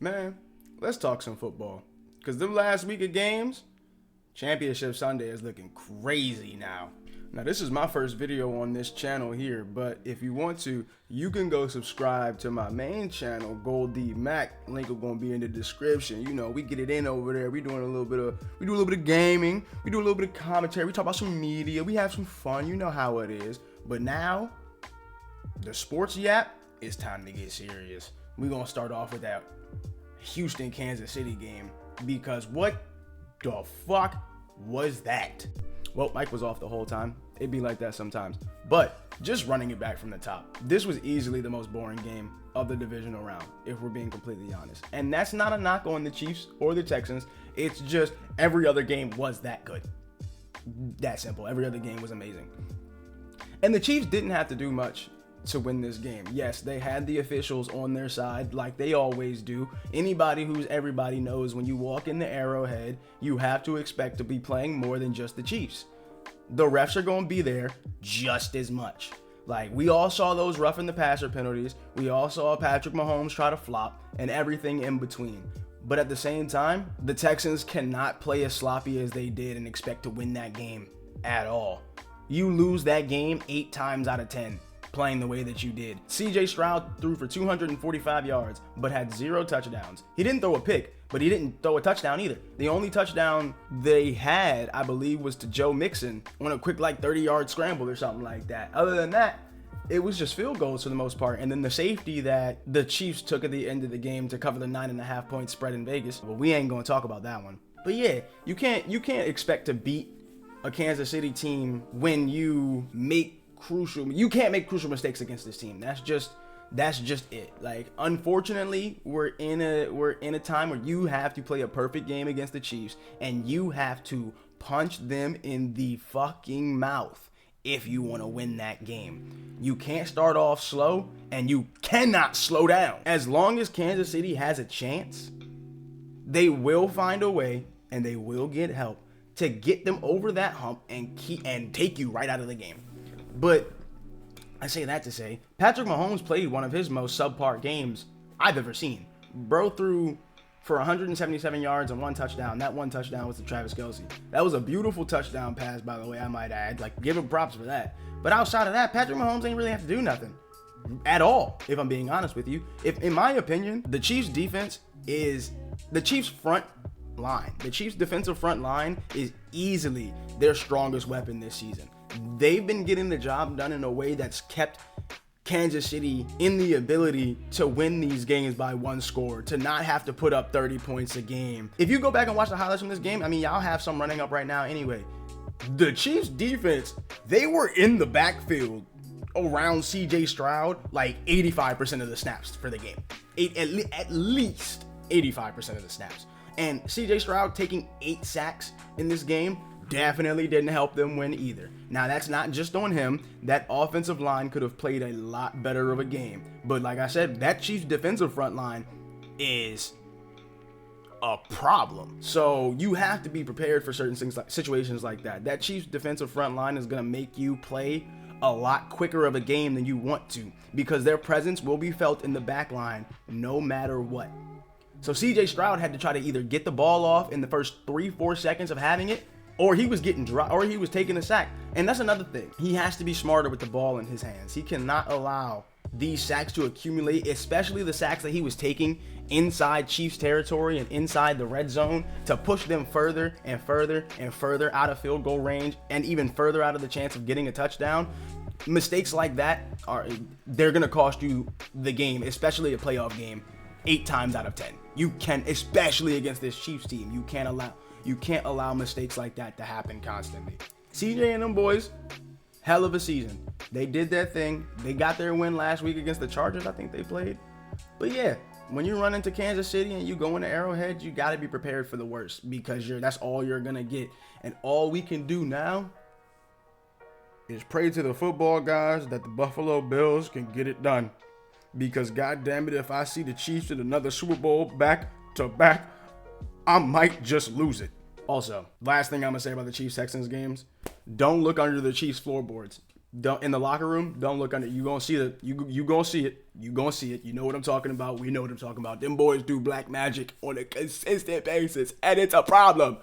Man, let's talk some football. Because the last week of games, Championship Sunday is looking crazy now. Now, this is my first video on this channel here, but if you want to, you can go subscribe to my main channel, Gold D Mac. Link is gonna be in the description. You know, we get it in over there. We do a little bit of gaming. We do a little bit of commentary. We talk about some media. We have some fun. You know how it is. But now, the sports yap, it's time to get serious. We're gonna start off with that Houston Kansas City game, because what the fuck was that? Well, Mike was off the whole time. It'd be like that sometimes. But just running it back from the top, this was easily the most boring game of the divisional round, if we're being completely honest. And that's not a knock on the Chiefs or the Texans. It's just every other game was that good. That simple. Every other game was amazing. And the Chiefs didn't have to do much to win this game. Yes, they had the officials on their side like they always do. Anybody who's everybody knows when you walk in the Arrowhead, you have to expect to be playing more than just the Chiefs. The refs are going to be there just as much. Like, we all saw those roughing the passer penalties. We all saw Patrick Mahomes try to flop and everything in between. But at the same time, the Texans cannot play as sloppy as they did and expect to win that game at all. You lose that game 8 times out of 10. Playing the way that you did. CJ Stroud threw for 245 yards, but had 0 touchdowns. He didn't throw a pick, but he didn't throw a touchdown either. The only touchdown they had, I believe, was to Joe Mixon on a quick 30-yard scramble or something like that. Other than that, it was just field goals for the most part. And then the safety that the Chiefs took at the end of the game to cover the 9.5-point spread in Vegas. But we ain't gonna talk about that one. But yeah, you can't expect to beat a Kansas City team when you can't make crucial mistakes against this team. That's just it. Like, unfortunately, we're in a time where you have to play a perfect game against the Chiefs, and you have to punch them in the fucking mouth if you want to win that game. You can't start off slow, and you cannot slow down. As long as Kansas City has a chance, they will find a way, and they will get help to get them over that hump and take you right out of the game. But I say that to say, Patrick Mahomes played one of his most subpar games I've ever seen. Bro threw for 177 yards and 1 touchdown. That 1 touchdown was to Travis Kelce. That was a beautiful touchdown pass, by the way, I might add. Like, give him props for that. But outside of that, Patrick Mahomes ain't really have to do nothing at all, if I'm being honest with you. In my opinion, the Chiefs defense is the Chiefs front line. The Chiefs defensive front line is easily their strongest weapon this season. They've been getting the job done in a way that's kept Kansas City in the ability to win these games by 1 score, to not have to put up 30 points a game. If you go back and watch the highlights from this game, I mean, y'all have some running up right now anyway. The Chiefs defense, they were in the backfield around CJ Stroud like 85% of the snaps for the game. At least 85% of the snaps. And CJ Stroud taking 8 sacks in this game definitely didn't help them win either. Now, that's not just on him. That offensive line could have played a lot better of a game. But like I said, that Chiefs defensive front line is a problem. So you have to be prepared for certain things, like situations like that. That Chiefs defensive front line is going to make you play a lot quicker of a game than you want to, because their presence will be felt in the back line no matter what. So CJ Stroud had to try to either get the ball off in the first 3-4 seconds of having it, or he was getting dry, or he was taking a sack. And that's another thing. He has to be smarter with the ball in his hands. He cannot allow these sacks to accumulate, especially the sacks that he was taking inside Chiefs territory and inside the red zone, to push them further and further and further out of field goal range, and even further out of the chance of getting a touchdown. Mistakes like that they're going to cost you the game, especially a playoff game, 8 times out of 10. You can, especially against this Chiefs team, you can't allow mistakes like that to happen constantly. CJ and them boys, hell of a season. They did their thing. They got their win last week against the Chargers, I think they played. But yeah, when you run into Kansas City and you go into Arrowhead, you got to be prepared for the worst, because that's all you're going to get. And all we can do now is pray to the football guys that the Buffalo Bills can get it done. Because goddamn it, if I see the Chiefs in another Super Bowl back to back, I might just lose it. Also, last thing I'm going to say about the Chiefs-Texans games, don't look under the Chiefs floorboards. Don't in the locker room. Don't look under. You gonna see it. You gonna see it. You gonna see it. You know what I'm talking about. We know what I'm talking about. Them boys do black magic on a consistent basis, and it's a problem.